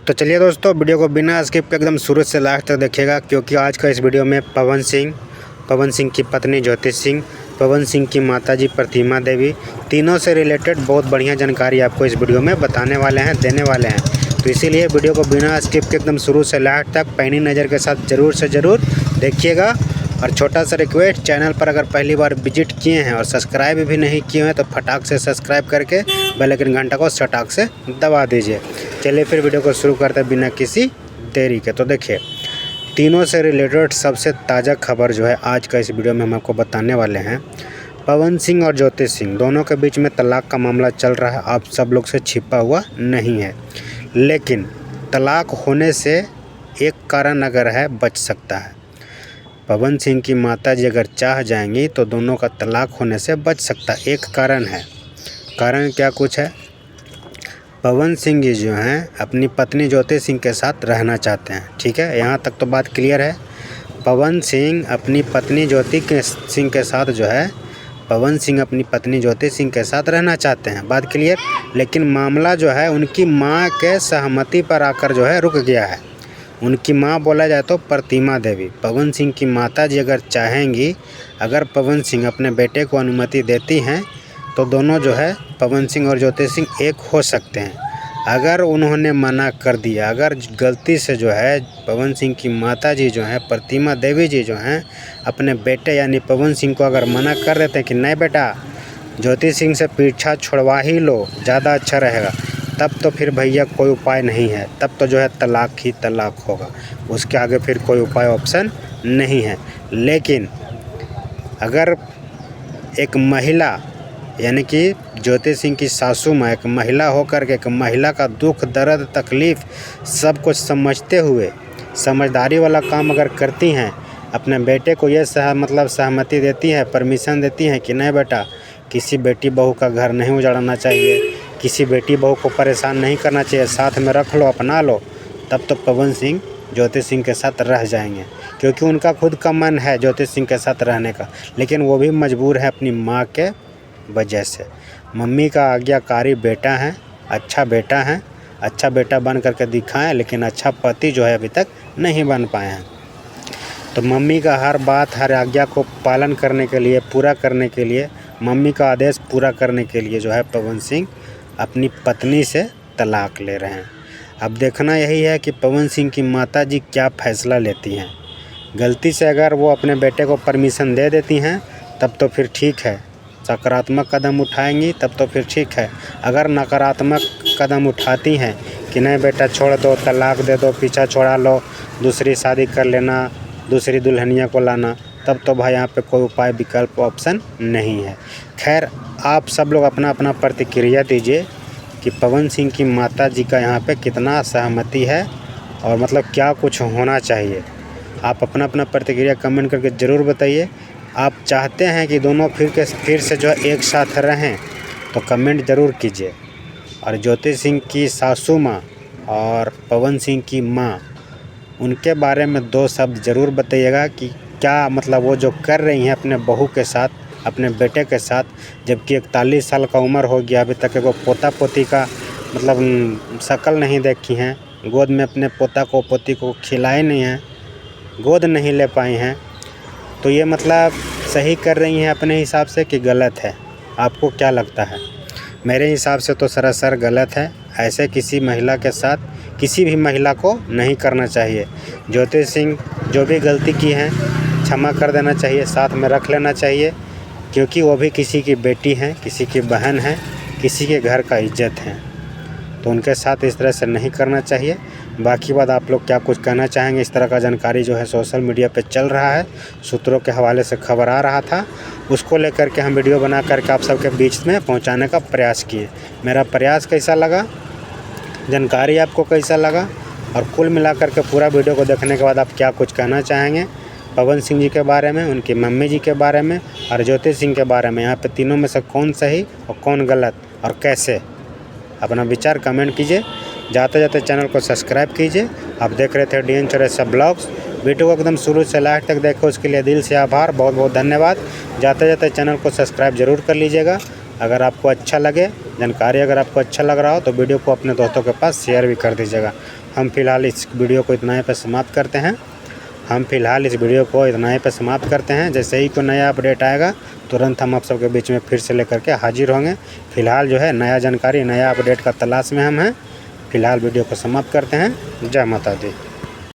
तो चलिए दोस्तों, वीडियो को बिना स्किप के एकदम शुरू से लास्ट तक देखिएगा, क्योंकि आज का इस वीडियो में पवन सिंह की पत्नी ज्योति सिंह, पवन सिंह की माताजी प्रतिमा देवी, तीनों से रिलेटेड बहुत बढ़िया जानकारी आपको इस वीडियो में देने वाले हैं। तो इसीलिए वीडियो को बिना स्किप के एकदम शुरू से लास्ट तक पैनी नज़र के साथ ज़रूर से ज़रूर देखिएगा। और छोटा सा रिक्वेस्ट, चैनल पर अगर पहली बार विजिट किए हैं और सब्सक्राइब भी नहीं किए हैं तो फटाक से सब्सक्राइब करके बेल आइकन घंटा को फटाक से दबा दीजिए। चलिए फिर वीडियो को शुरू करते हैं बिना किसी देरी के। तो देखिए, तीनों से रिलेटेड सबसे ताज़ा खबर जो है आज का इस वीडियो में हम आपको बताने वाले हैं। पवन सिंह और ज्योति सिंह दोनों के बीच में तलाक का मामला चल रहा है, आप सब लोग से छिपा हुआ नहीं है। लेकिन तलाक होने से एक कारण अगर है, बच सकता है। पवन सिंह की माताजी अगर चाह जाएंगी तो दोनों का तलाक होने से बच सकता है। एक कारण है। कारण क्या कुछ है? पवन सिंह जी जो हैं अपनी पत्नी ज्योति सिंह के साथ रहना चाहते हैं। ठीक है, यहाँ तक तो बात क्लियर है। पवन सिंह अपनी पत्नी ज्योति सिंह के साथ जो है, पवन सिंह अपनी पत्नी ज्योति सिंह के साथ रहना चाहते हैं, बात क्लियर। लेकिन मामला जो है उनकी माँ के सहमति पर आकर जो है रुक गया है। उनकी माँ बोला जाए तो प्रतिमा देवी, पवन सिंह की माताजी अगर चाहेंगी, अगर पवन सिंह अपने बेटे को अनुमति देती हैं तो दोनों जो है पवन सिंह और ज्योति सिंह एक हो सकते हैं। अगर उन्होंने मना कर दिया, अगर गलती से जो है पवन सिंह की माताजी जो है प्रतिमा देवी जी जो हैं अपने बेटे यानी पवन सिंह को अगर मना कर देते हैं कि नहीं बेटा, ज्योति सिंह से पीछा छुड़वा ही लो, ज़्यादा अच्छा रहेगा, तब तो फिर भैया कोई उपाय नहीं है। तब तो जो है तलाक ही तलाक होगा, उसके आगे फिर कोई उपाय ऑप्शन नहीं है। लेकिन अगर एक महिला यानी कि ज्योति सिंह की सासू माँ एक महिला होकर के, एक महिला का दुख दर्द तकलीफ़ सब कुछ समझते हुए समझदारी वाला काम अगर करती हैं, अपने बेटे को ये सहमति देती है, परमिशन देती हैं कि नहीं बेटा, किसी बेटी बहू का घर नहीं उजाड़ना चाहिए, किसी बेटी बहू को परेशान नहीं करना चाहिए, साथ में रख लो, अपना लो, तब तो पवन सिंह ज्योति सिंह के साथ रह जाएंगे, क्योंकि उनका खुद का मन है ज्योति सिंह के साथ रहने का। लेकिन वो भी मजबूर है अपनी माँ के वजह से। मम्मी का आज्ञाकारी बेटा है, अच्छा बेटा बन करके दिखाएं, लेकिन अच्छा पति जो है अभी तक नहीं बन पाए हैं। तो मम्मी का हर बात, हर आज्ञा को पालन करने के लिए, पूरा करने के लिए, मम्मी का आदेश पूरा करने के लिए जो है पवन सिंह अपनी पत्नी से तलाक ले रहे हैं। अब देखना यही है कि पवन सिंह की माताजी क्या फ़ैसला लेती हैं। गलती से अगर वो अपने बेटे को परमिशन दे देती हैं तब तो फिर ठीक है, सकारात्मक कदम उठाएंगी तब तो फिर ठीक है। अगर नकारात्मक कदम उठाती हैं कि नहीं बेटा छोड़ दो, तलाक दे दो, पीछा छोड़ा लो, दूसरी शादी कर लेना, दूसरी दुल्हनिया को लाना, तब तो भाई यहाँ पे कोई उपाय विकल्प ऑप्शन नहीं है। खैर, आप सब लोग अपना अपना प्रतिक्रिया दीजिए कि पवन सिंह की माताजी का यहाँ पे कितना सहमति है और मतलब क्या कुछ होना चाहिए। आप अपना अपना प्रतिक्रिया कमेंट करके ज़रूर बताइए। आप चाहते हैं कि दोनों फिर से जो है एक साथ रहें तो कमेंट ज़रूर कीजिए। और ज्योति सिंह की सासू माँ और पवन सिंह की माँ, उनके बारे में दो शब्द ज़रूर बताइएगा कि क्या मतलब वो जो कर रही हैं अपने बहू के साथ, अपने बेटे के साथ, जबकि 41 साल का उम्र हो गया, अभी तक वो पोता पोती का मतलब शक्ल नहीं देखी हैं, गोद में अपने पोता को पोती को खिलाए नहीं हैं, गोद नहीं ले पाई हैं। तो ये मतलब सही कर रही हैं अपने हिसाब से कि गलत है? आपको क्या लगता है? मेरे हिसाब से तो सरासर गलत है। ऐसे किसी महिला के साथ किसी भी महिला को नहीं करना चाहिए। ज्योति सिंह जो भी गलती की है क्षमा कर देना चाहिए, साथ में रख लेना चाहिए, क्योंकि वो भी किसी की बेटी हैं, किसी की बहन है, किसी के घर का इज्जत है। तो उनके साथ इस तरह से नहीं करना चाहिए। बाकी बात आप लोग क्या कुछ कहना चाहेंगे? इस तरह का जानकारी जो है सोशल मीडिया पे चल रहा है, सूत्रों के हवाले से खबर आ रहा था, उसको लेकर के हम वीडियो बना करके आप सबके बीच में पहुंचाने का प्रयास किए। मेरा प्रयास कैसा लगा, जानकारी आपको कैसा लगा, और कुल मिलाकर के पूरा वीडियो को देखने के बाद आप क्या कुछ कहना चाहेंगे पवन सिंह जी के बारे में, उनकी मम्मी जी के बारे में और ज्योति सिंह के बारे में? यहाँ पे तीनों में से कौन सही और कौन गलत और कैसे? अपना विचार कमेंट कीजिए। जाते जाते चैनल को सब्सक्राइब कीजिए। आप देख रहे थे DN चौरसिया ब्लॉग्स। वीडियो को एकदम शुरू से लास्ट तक देखो, उसके लिए दिल से आभार, बहुत बहुत धन्यवाद। जाते जाते चैनल को सब्सक्राइब जरूर कर लीजिएगा अगर आपको अच्छा लगे जानकारी, अगर आपको अच्छा लग रहा हो तो वीडियो को अपने दोस्तों के पास शेयर भी कर दीजिएगा। हम फिलहाल इस वीडियो को इतना ही पे समाप्त करते हैं। जैसे ही कोई नया अपडेट आएगा तुरंत हम आप सबके बीच में फिर से लेकर के हाजिर होंगे। फिलहाल जो है नया जानकारी, नया अपडेट का तलाश में हम हैं। फिलहाल वीडियो को समाप्त करते हैं। जय माता दी।